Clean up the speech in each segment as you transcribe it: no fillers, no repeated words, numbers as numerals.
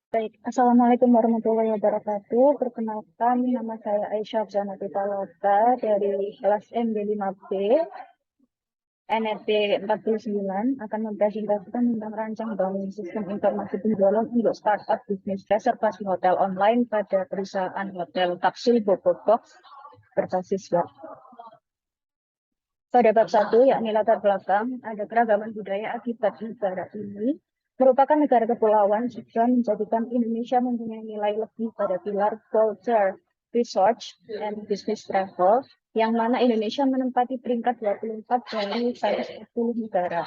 Baik, Assalamualaikum warahmatullahi wabarakatuh. Perkenalkan, nama saya Aisyah Zanatita Lota dari kelas MB5B, NRT 49, akan mempresentasikan tentang rancang bangun sistem informasi penjualan untuk startup bisnis reservasi hotel online pada perusahaan hotel kapsul Bobotox berbasis web. Pada bab 1, yakni latar belakang, ada keragaman budaya akibat negara ini merupakan negara kepulauan juga menjadikan Indonesia mempunyai nilai lebih pada pilar culture, research, and business travel, yang mana Indonesia menempati peringkat 24 dari 110 negara.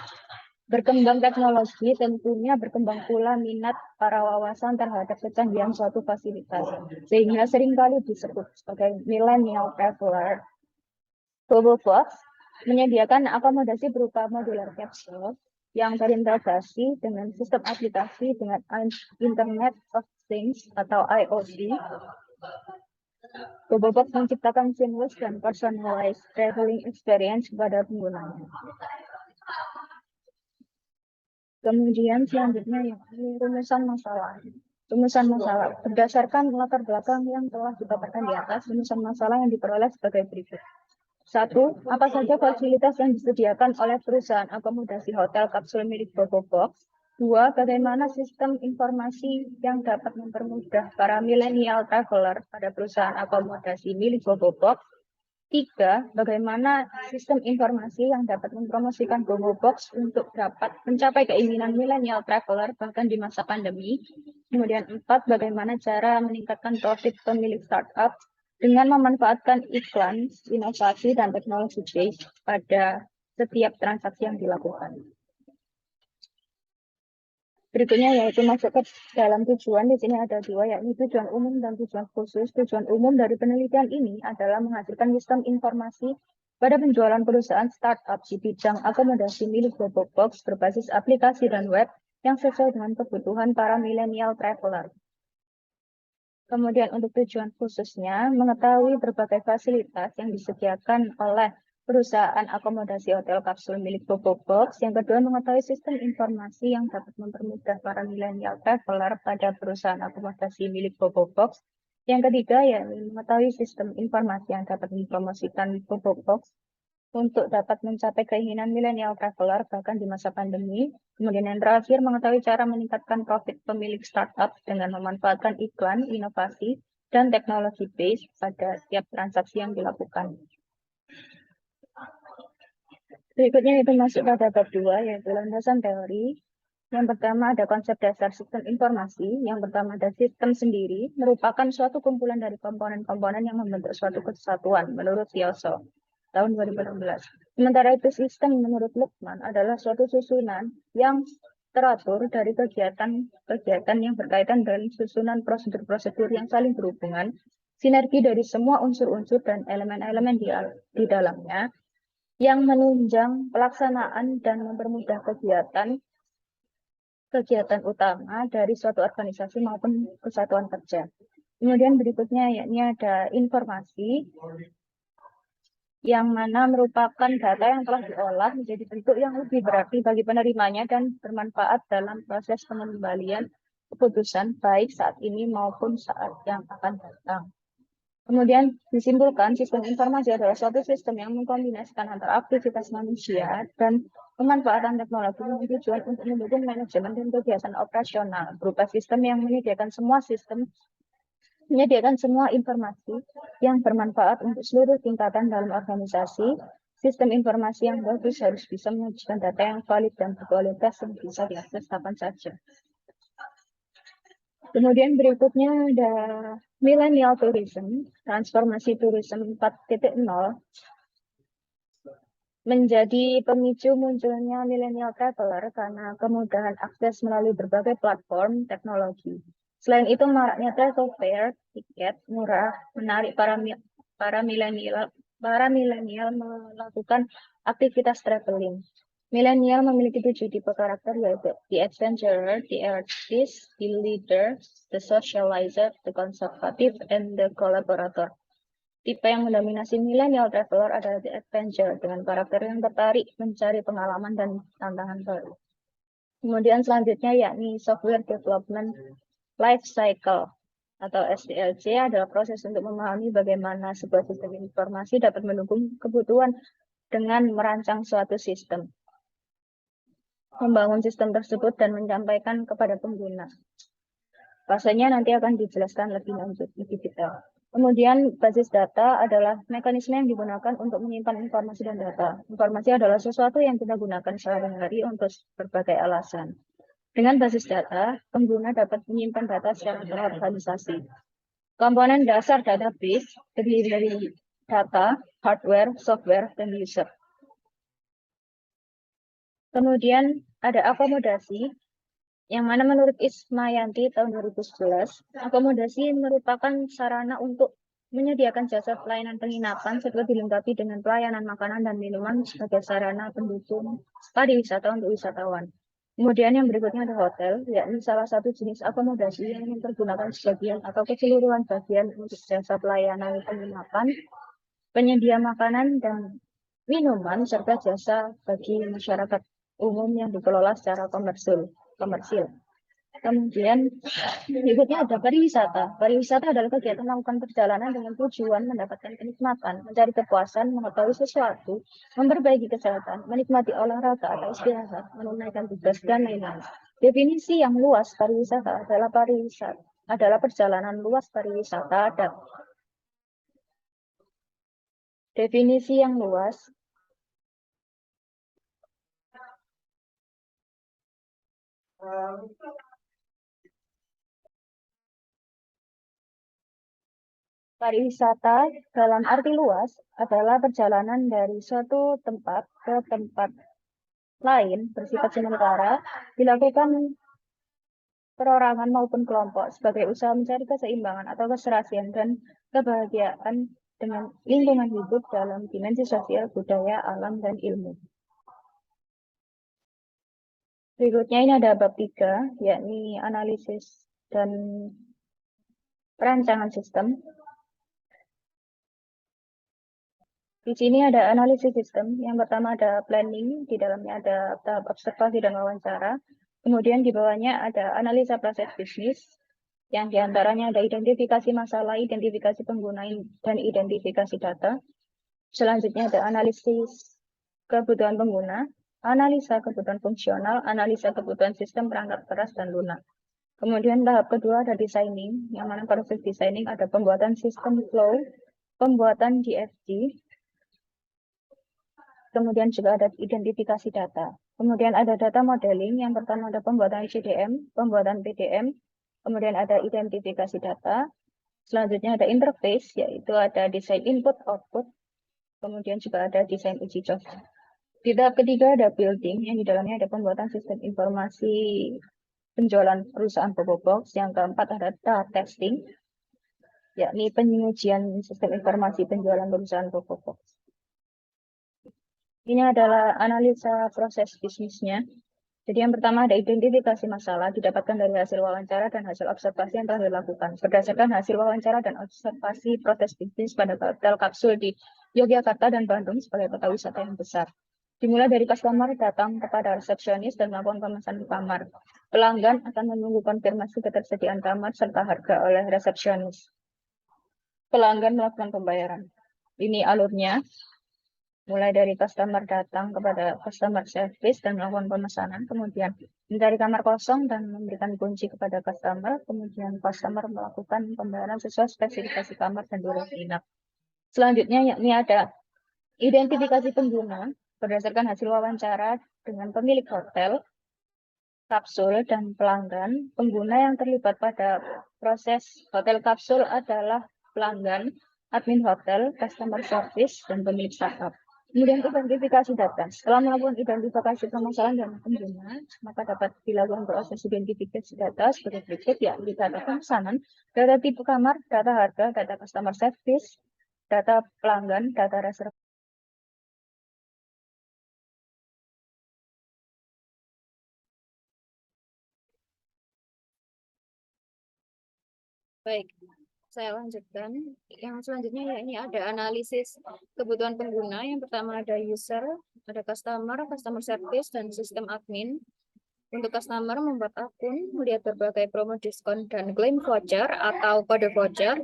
Berkembang teknologi tentunya berkembang pula minat para wawasan terhadap kecanggihan suatu fasilitas, sehingga seringkali disebut sebagai millennial traveler. Bobofox menyediakan akomodasi berupa modular capsule yang terintegrasi dengan sistem aplikasi dengan Internet of Things atau IoT. Bobofox menciptakan seamless dan personalized traveling experience kepada penggunanya. Kemudian selanjutnya yakni rumusan masalah. Rumusan masalah berdasarkan latar belakang yang telah dipaparkan di atas, rumusan masalah yang diperoleh sebagai berikut. 1. Apa saja fasilitas yang disediakan oleh perusahaan akomodasi hotel kapsul milik Bobofox? 2. Bagaimana sistem informasi yang dapat mempermudah para milenial traveler pada perusahaan akomodasi milik Bobofox? 3. Bagaimana sistem informasi yang dapat mempromosikan Bobofox untuk dapat mencapai keinginan milenial traveler bahkan di masa pandemi? Kemudian 4. Bagaimana cara meningkatkan profit pemilik startup dengan memanfaatkan iklan, inovasi, dan teknologi base pada setiap transaksi yang dilakukan. Berikutnya yaitu masuk ke dalam tujuan. Di sini ada dua, yakni tujuan umum dan tujuan khusus. Tujuan umum dari penelitian ini adalah menghasilkan sistem informasi pada penjualan perusahaan startup di bidang akomodasi milik Bobofox berbasis aplikasi dan web yang sesuai dengan kebutuhan para milenial traveler. Kemudian untuk tujuan khususnya, mengetahui berbagai fasilitas yang disediakan oleh perusahaan akomodasi hotel kapsul milik Bobofox. Yang kedua, mengetahui sistem informasi yang dapat mempermudah para milenial traveler pada perusahaan akomodasi milik Bobofox. Yang ketiga, yakni mengetahui sistem informasi yang dapat mempromosikan Bobofox untuk dapat mencapai keinginan milenial traveler bahkan di masa pandemi. Kemudian yang terakhir, mengetahui cara meningkatkan profit pemilik startup dengan memanfaatkan iklan, inovasi, dan teknologi base pada setiap transaksi yang dilakukan. Berikutnya itu masuk pada bab 2, yaitu landasan teori. Yang pertama ada konsep dasar sistem informasi. Yang pertama ada sistem sendiri, merupakan suatu kumpulan dari komponen-komponen yang membentuk suatu kesatuan menurut Tioso tahun 2016. Sementara itu sistem menurut Luqman adalah suatu susunan yang teratur dari kegiatan yang berkaitan dengan susunan prosedur-prosedur yang saling berhubungan, sinergi dari semua unsur-unsur dan elemen-elemen di dalamnya, yang menunjang pelaksanaan dan mempermudah kegiatan utama dari suatu organisasi maupun kesatuan kerja. Kemudian berikutnya yakni ada informasi, yang mana merupakan data yang telah diolah menjadi bentuk yang lebih berarti bagi penerimanya dan bermanfaat dalam proses pengembalian keputusan baik saat ini maupun saat yang akan datang. Kemudian disimpulkan sistem informasi adalah suatu sistem yang mengkombinasikan antara aktivitas manusia dan pemanfaatan teknologi dengan tujuan untuk mendukung manajemen dan kegiatan operasional berupa sistem yang menyediakan semua informasi yang bermanfaat untuk seluruh tingkatan dalam organisasi. Sistem informasi yang bagus harus bisa menyajikan data yang valid dan berkualitas yang bisa diakses kapan saja. Kemudian berikutnya ada millennial tourism, transformasi tourism 4.0 menjadi pemicu munculnya millennial traveler karena kemudahan akses melalui berbagai platform teknologi. Selain itu, maraknya travel fair, tiket murah, menarik para milenial melakukan aktivitas traveling. Milenial memiliki 7 tipe karakter, yaitu the adventurer, the artist, the leader, the socializer, the conservative, and the collaborator. Tipe yang mendominasi millennial traveler adalah the adventure, dengan karakter yang tertarik mencari pengalaman dan tantangan baru. Kemudian selanjutnya yakni software development life cycle atau SDLC adalah proses untuk memahami bagaimana sebuah sistem informasi dapat mendukung kebutuhan dengan merancang suatu sistem, membangun sistem tersebut dan menyampaikan kepada pengguna. Fasenya nanti akan dijelaskan lebih lanjut, lebih detail. Kemudian basis data adalah mekanisme yang digunakan untuk menyimpan informasi dan data. Informasi adalah sesuatu yang kita gunakan sehari-hari untuk berbagai alasan. Dengan basis data, pengguna dapat menyimpan data secara terorganisasi. Komponen dasar database terdiri dari data, hardware, software, dan user. Kemudian ada akomodasi, yang mana menurut Ismayanti tahun 2011, akomodasi merupakan sarana untuk menyediakan jasa pelayanan penginapan serta dilengkapi dengan pelayanan makanan dan minuman sebagai sarana pendukung pariwisata untuk wisatawan. Kemudian yang berikutnya ada hotel, yakni salah satu jenis akomodasi yang mempergunakan sebagian atau keseluruhan bagian untuk jasa pelayanan penginapan, penyedia makanan dan minuman, serta jasa bagi masyarakat umum yang dikelola secara komersil. Kemudian berikutnya ada pariwisata. Pariwisata adalah kegiatan melakukan perjalanan dengan tujuan mendapatkan kenikmatan, mencari kepuasan, mengetahui sesuatu, memperbaiki kesehatan, menikmati olahraga atau istirahat, menunaikan tugas, dan lain-lain. Definisi yang luas pariwisata adalah perjalanan luas pariwisata. Definisi yang luas pariwisata dalam arti luas adalah perjalanan dari suatu tempat ke tempat lain bersifat sementara, dilakukan perorangan maupun kelompok sebagai usaha mencari keseimbangan atau keserasian dan kebahagiaan dengan lingkungan hidup dalam dimensi sosial, budaya, alam, dan ilmu. Berikutnya ini ada bab 3, yakni analisis dan perancangan sistem. Di sini ada analisis sistem. Yang pertama ada planning, di dalamnya ada tahap observasi dan wawancara. Kemudian di bawahnya ada analisa proses bisnis, yang diantaranya ada identifikasi masalah, identifikasi pengguna, dan identifikasi data. Selanjutnya ada analisis kebutuhan pengguna, analisa kebutuhan fungsional, analisa kebutuhan sistem perangkat keras dan lunak. Kemudian tahap kedua ada designing, yang mana proses designing ada pembuatan sistem flow, pembuatan DFG, kemudian juga ada identifikasi data. Kemudian ada data modeling, yang pertama ada pembuatan CDM, pembuatan PDM, kemudian ada identifikasi data. Selanjutnya ada interface, yaitu ada desain input-output, kemudian juga ada desain uji coba. Di tahap ketiga ada building, yang di dalamnya ada pembuatan sistem informasi penjualan perusahaan Bobo Box. Yang keempat ada tahap testing, yakni pengujian sistem informasi penjualan perusahaan Bobo Box. Ini adalah analisa proses bisnisnya. Jadi yang pertama ada identifikasi masalah, didapatkan dari hasil wawancara dan hasil observasi yang telah dilakukan. Berdasarkan hasil wawancara dan observasi proses bisnis pada hotel kapsul di Yogyakarta dan Bandung sebagai kota wisata yang besar. Dimulai dari customer datang kepada resepsionis dan melakukan pemesanan kamar. Pelanggan akan menunggu konfirmasi ketersediaan kamar serta harga oleh resepsionis. Pelanggan melakukan pembayaran. Ini alurnya. Mulai dari customer datang kepada customer service dan melakukan pemesanan, kemudian mencari kamar kosong dan memberikan kunci kepada customer, kemudian customer melakukan pembayaran sesuai spesifikasi kamar dan durasi inap. Selanjutnya yakni ada identifikasi pengguna berdasarkan hasil wawancara dengan pemilik hotel, kapsul, dan pelanggan. Pengguna yang terlibat pada proses hotel kapsul adalah pelanggan, admin hotel, customer service, dan pemilik startup. Kemudian identifikasi data. Setelah melakukan identifikasi permasalahan dan pengguna, maka dapat dilakukan proses identifikasi data sebagai berikut, yakni data pemesanan, data tipe kamar, data harga, data customer service, data pelanggan, data reservasi. Baik, saya lanjutkan. Yang selanjutnya ya ini ada analisis kebutuhan pengguna. Yang pertama ada user, ada customer, customer service, dan sistem admin. Untuk customer membuat akun, melihat berbagai promo diskon dan klaim voucher atau kode voucher,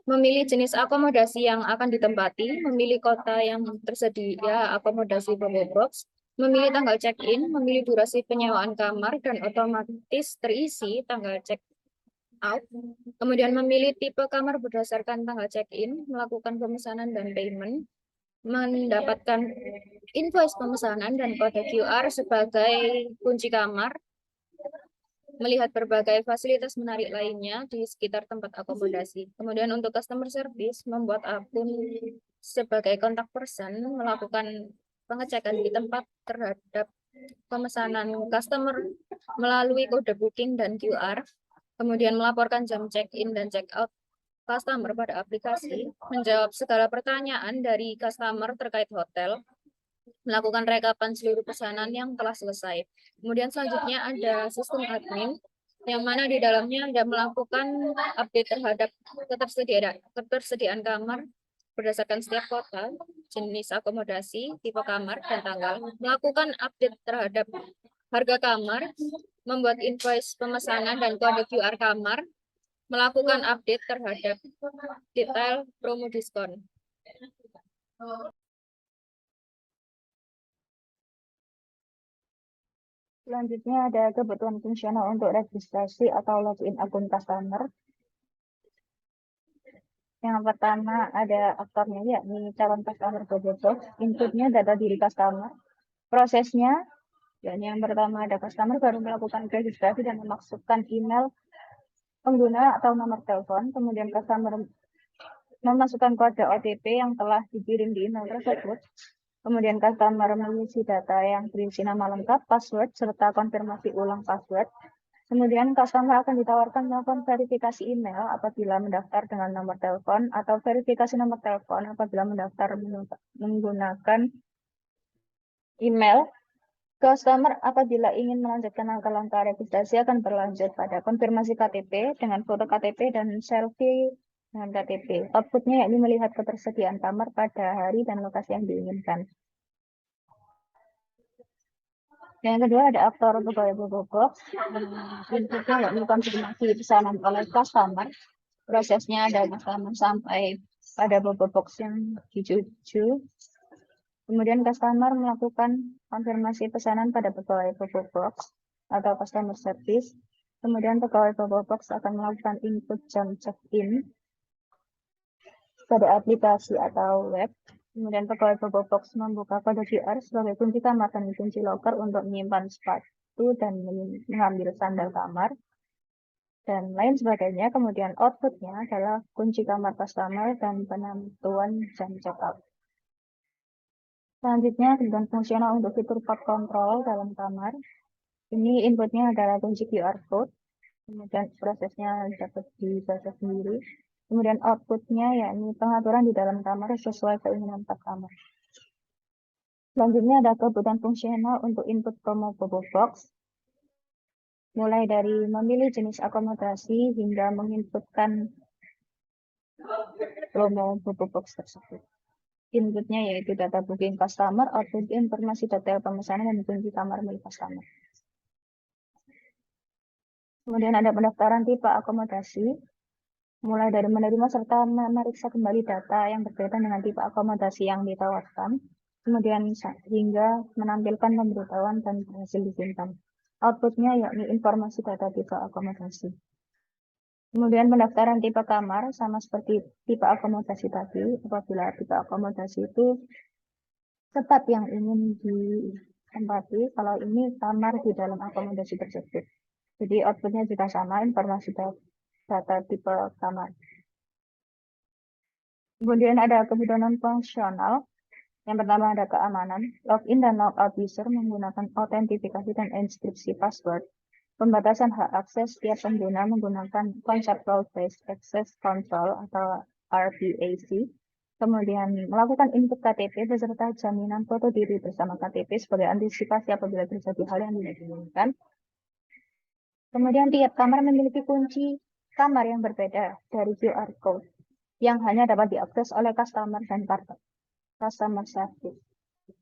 memilih jenis akomodasi yang akan ditempati, memilih kota yang tersedia akomodasi Bobo Box, memilih tanggal check-in, memilih durasi penyewaan kamar, dan otomatis terisi tanggal check-out, kemudian memilih tipe kamar berdasarkan tanggal check-in, melakukan pemesanan dan payment, mendapatkan invoice pemesanan dan kode QR sebagai kunci kamar, melihat berbagai fasilitas menarik lainnya di sekitar tempat akomodasi. Kemudian untuk customer service, membuat akun sebagai kontak person, melakukan pengecekan di tempat terhadap pemesanan customer melalui kode booking dan QR, kemudian melaporkan jam check-in dan check-out customer pada aplikasi, menjawab segala pertanyaan dari customer terkait hotel, melakukan rekapan seluruh pesanan yang telah selesai. Kemudian selanjutnya ada sistem admin, yang mana di dalamnya ada melakukan update terhadap ketersediaan kamar berdasarkan setiap kota, jenis akomodasi, tipe kamar, dan tanggal, melakukan update terhadap harga kamar, membuat invoice pemesanan dan kode QR kamar, melakukan update terhadap detail promo diskon. Selanjutnya ada kebutuhan fungsional untuk registrasi atau login akun customer. Yang pertama ada aktornya, yakni calon customer Bobo Box. Inputnya data diri customer. Prosesnya, yakni yang pertama ada customer baru melakukan registrasi dan memasukkan email pengguna atau nomor telepon. Kemudian customer memasukkan kode OTP yang telah dikirim di email tersebut. Kemudian customer mengisi data yang berisi nama lengkap, password, serta konfirmasi ulang password. Kemudian customer akan ditawarkan melakukan verifikasi email apabila mendaftar dengan nomor telepon atau verifikasi nomor telepon apabila mendaftar menggunakan email. Customer apabila ingin melanjutkan langkah-langkah registrasi akan berlanjut pada konfirmasi KTP dengan foto KTP dan selfie dengan KTP. Outputnya yakni melihat ketersediaan kamar pada hari dan lokasi yang diinginkan. Yang kedua ada aktor pegawai Bobo Box. Inputnya yakni konfirmasi pesanan oleh customer. Prosesnya ada customer sampai pada Bobo Box yang dituju. Kemudian customer melakukan konfirmasi pesanan pada pegawai Bobo Box atau customer service. Kemudian pegawai Bobo Box akan melakukan input jam check-in pada aplikasi atau web. Kemudian pegawai Bobo Box membuka kode QR sebagai kunci kamar dan kunci loker untuk menyimpan sepatu dan mengambil sandal kamar dan lain sebagainya. Kemudian outputnya adalah kunci kamar customer dan penentuan jam check-out. Selanjutnya kemudian fungsional untuk fitur port control dalam kamar. Ini inputnya adalah kunci QR code. Kemudian prosesnya dapat dibaca sendiri. Kemudian outputnya yakni pengaturan di dalam kamar sesuai keinginan pak kamar. Selanjutnya ada kebutuhan fungsional untuk input promo Bobo Box. Mulai dari memilih jenis akomodasi hingga menginputkan promo Bobo Box tersebut. Inputnya yaitu data booking customer, output informasi detail pemesanan dan kunci kamar milik customer. Kemudian ada pendaftaran tipe akomodasi, mulai dari menerima serta memeriksa kembali data yang berkaitan dengan tipe akomodasi yang ditawarkan, kemudian hingga menampilkan pemberitahuan dan hasil disimpan. Outputnya yakni informasi data tipe akomodasi. Kemudian pendaftaran tipe kamar sama seperti tipe akomodasi tadi, apabila tipe akomodasi itu tempat yang ingin ditempati, kalau ini kamar di dalam akomodasi tersebut. Jadi outputnya juga sama, informasi data tipe kamar. Kemudian ada kebutuhan fungsional. Yang pertama ada keamanan. Login dan logout user menggunakan autentifikasi dan inskripsi password. Pembatasan hak akses setiap pengguna menggunakan konsep role-based access control atau RBAC. Kemudian melakukan input KTP beserta jaminan foto diri bersama KTP sebagai antisipasi apabila terjadi hal yang tidak diinginkan. Kemudian tiap kamar memiliki kunci kamar yang berbeda dari QR code yang hanya dapat diakses oleh customer dan customer service.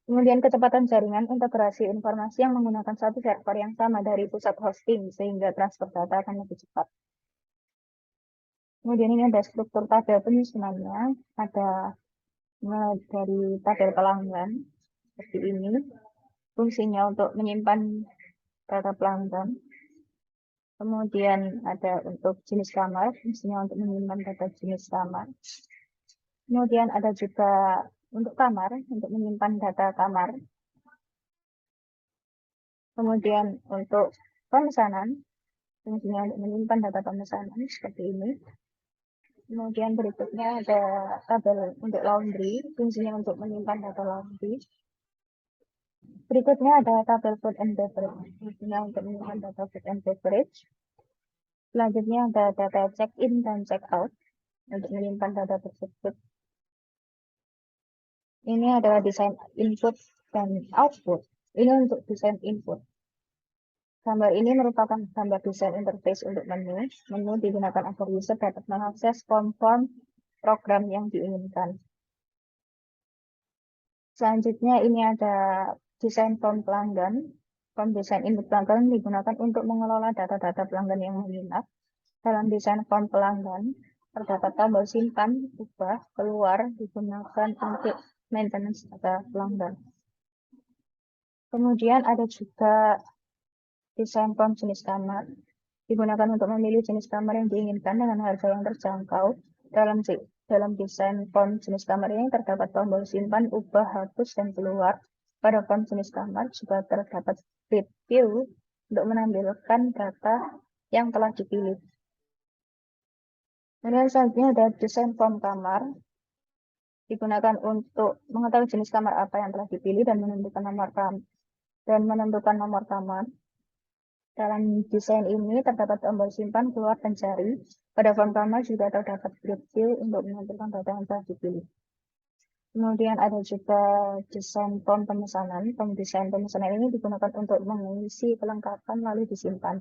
Kemudian kecepatan jaringan integrasi informasi yang menggunakan satu server yang sama dari pusat hosting sehingga transfer data akan lebih cepat. Kemudian ini ada struktur tabel penyusunannya, ada dari tabel pelanggan seperti ini. Fungsinya untuk menyimpan data pelanggan. Kemudian ada untuk jenis kamar, fungsinya untuk menyimpan data jenis kamar. Kemudian ada juga untuk kamar, untuk menyimpan data kamar. Kemudian untuk pemesanan, fungsinya untuk menyimpan data pemesanan seperti ini. Kemudian berikutnya ada tabel untuk laundry, fungsinya untuk menyimpan data laundry. Berikutnya ada tabel food and beverage, fungsinya untuk menyimpan data food and beverage. Selanjutnya ada data check-in dan check-out untuk menyimpan data tersebut. Ini adalah desain input dan output. Ini untuk desain input. Gambar ini merupakan gambar desain interface untuk menu. Menu digunakan agar user dapat mengakses form-form program yang diinginkan. Selanjutnya ini ada desain form pelanggan. Form desain input pelanggan digunakan untuk mengelola data-data pelanggan yang menginap. Dalam desain form pelanggan, terdapat tombol simpan, ubah, keluar digunakan untuk maintenance data pelanggan. Kemudian ada juga desain form jenis kamar, digunakan untuk memilih jenis kamar yang diinginkan dengan harga yang terjangkau. Dalam desain form jenis kamar ini terdapat tombol simpan, ubah, hapus, dan keluar. Pada form jenis kamar juga terdapat grid view untuk menampilkan data yang telah dipilih. Kemudian selanjutnya ada desain form kamar, digunakan untuk mengetahui jenis kamar apa yang telah dipilih dan menentukan nomor kamar. Dalam desain ini terdapat tombol simpan, keluar, dan cari. Pada form kamar juga terdapat grid view untuk menampilkan data yang telah dipilih. Kemudian ada juga desain form pemesanan. Form desain pemesanan ini digunakan untuk mengisi kelengkapan lalu disimpan.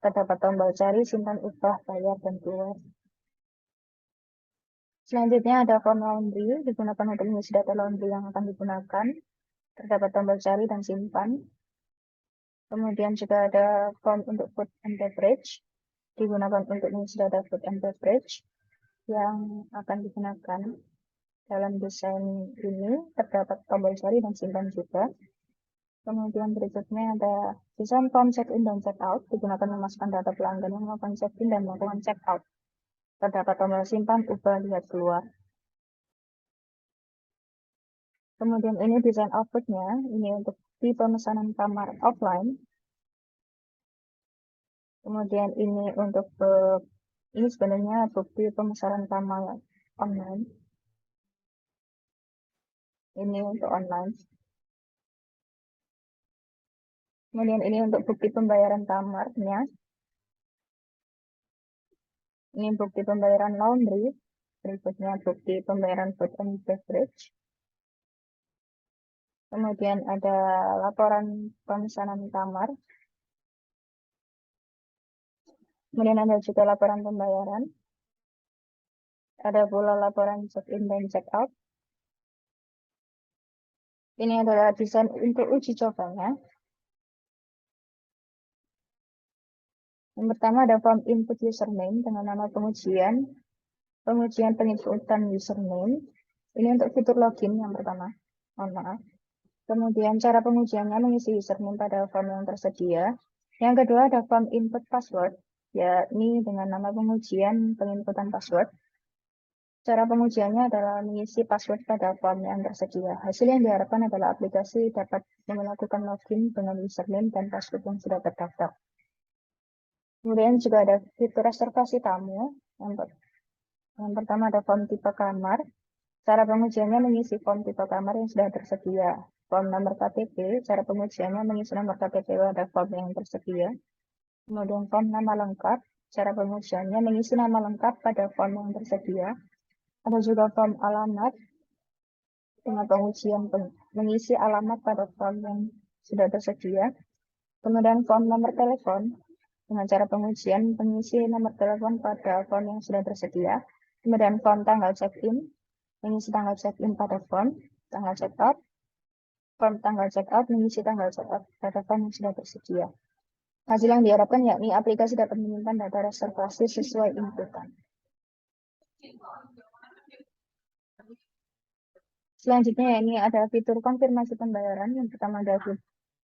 Terdapat tombol cari, simpan, ubah, bayar, dan keluar. Selanjutnya ada form laundry, digunakan untuk mengisi data laundry yang akan digunakan. Terdapat tombol cari dan simpan. Kemudian juga ada form untuk food and beverage, digunakan untuk mengisi data food and beverage yang akan digunakan. Dalam desain ini terdapat tombol cari dan simpan juga. Kemudian berikutnya ada desain form check-in dan check-out, digunakan memasukkan data pelanggan yang melakukan check-in dan melakukan check-out. Terdapat tombol simpan, ubah, lihat, keluar. Kemudian ini desain outputnya, ini untuk di pemesanan kamar offline. Kemudian ini untuk ini sebenarnya bukti pemesanan kamar online. Ini untuk online. Kemudian ini untuk bukti pembayaran kamarnya. Ini bukti pembayaran laundry. Berikutnya bukti pembayaran food and beverage. Kemudian ada laporan pemesanan kamar. Kemudian ada juga laporan pembayaran. Ada pula laporan check-in dan check-out. Ini adalah desain untuk uji cobanya. Yang pertama ada form input username dengan nama pengujian penginputan username. Ini untuk fitur login yang pertama. Mohon maaf. Kemudian cara pengujiannya mengisi username pada form yang tersedia. Yang kedua ada form input password, yakni dengan nama pengujian penginputan password. Cara pengujiannya adalah mengisi password pada form yang tersedia. Hasil yang diharapkan adalah aplikasi dapat melakukan login dengan username dan password yang sudah terdaftar. Kemudian juga ada fitur reservasi tamu. Yang pertama ada form tipe kamar. Cara pengujiannya mengisi form tipe kamar yang sudah tersedia. Form nomor KTP, cara pengujiannya mengisi nomor KTP pada form yang tersedia. Kemudian form nama lengkap, cara pengujiannya mengisi nama lengkap pada form yang tersedia. Ada juga form alamat, dengan pengujian mengisi alamat pada form yang sudah tersedia. Kemudian form nomor telepon, dengan cara pengujian mengisi nomor telepon pada form yang sudah tersedia. Kemudian form tanggal check-in, mengisi tanggal check-in pada form, tanggal check-out. form tanggal check out, mengisi tanggal check out data form yang sudah tersedia. Hasil yang diharapkan yakni aplikasi dapat menyimpan data reservasi sesuai inputan. Selanjutnya ini ada fitur konfirmasi pembayaran. Yang pertama ada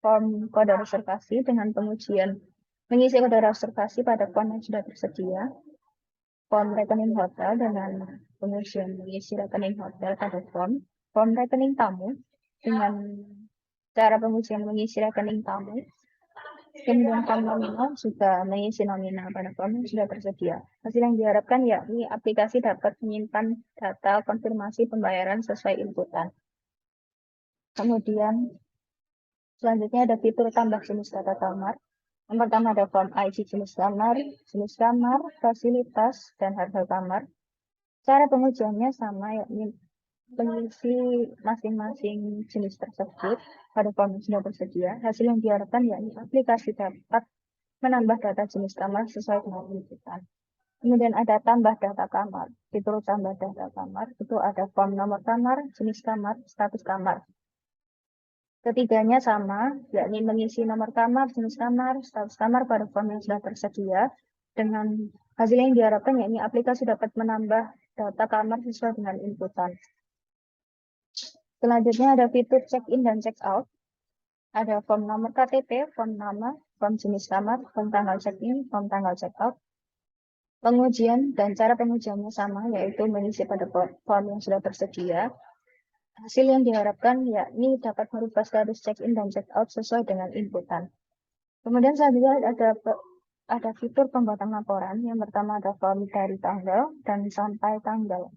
form kode reservasi dengan pengujian mengisi kode reservasi pada form yang sudah tersedia. Form rekening hotel dengan pengujian mengisi rekening hotel pada form rekening tamu dengan cara pengujian mengisi rekening tamu. Kemudian form nominal juga mengisi nominal pada form yang sudah tersedia. Hasil yang diharapkan yakni aplikasi dapat menyimpan data konfirmasi pembayaran sesuai inputan. Kemudian selanjutnya ada fitur tambah jenis data kamar. Yang pertama ada form ID jenis kamar, fasilitas, dan harga kamar. Cara pengujiannya sama yakni mengisi masing-masing jenis tersebut pada form yang sudah tersedia. Hasil yang diharapkan yakni aplikasi dapat menambah data jenis kamar sesuai dengan inputan. Kemudian ada tambah data kamar. Fitur tambah data kamar itu ada form nomor kamar, jenis kamar, status kamar. Ketiganya sama, yakni mengisi nomor kamar, jenis kamar, status kamar pada form yang sudah tersedia. Dengan hasil yang diharapkan yakni aplikasi dapat menambah data kamar sesuai dengan inputan. Selanjutnya ada fitur check-in dan check-out. Ada form nomor KTP, form nama, form jenis kamar, form tanggal check-in, form tanggal check-out. Pengujian dan cara pengujiannya sama, yaitu mengisi pada form yang sudah tersedia. Hasil yang diharapkan yakni dapat merubah status check-in dan check-out sesuai dengan inputan. Kemudian selanjutnya ada fitur pembuatan laporan. Yang pertama ada form dari tanggal dan sampai tanggal.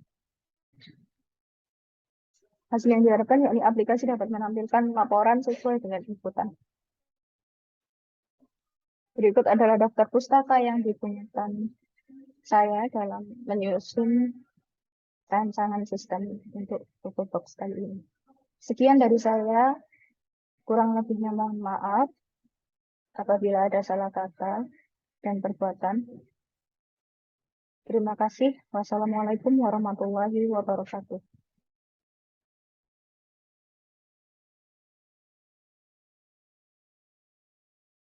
Hasil yang diharapkan yakni aplikasi dapat menampilkan laporan sesuai dengan inputan. Berikut adalah daftar pustaka yang digunakan saya dalam menyusun rancangan sistem untuk Box kali ini. Sekian dari saya, kurang lebihnya mohon maaf apabila ada salah kata dan perbuatan. Terima kasih. Wassalamualaikum warahmatullahi wabarakatuh.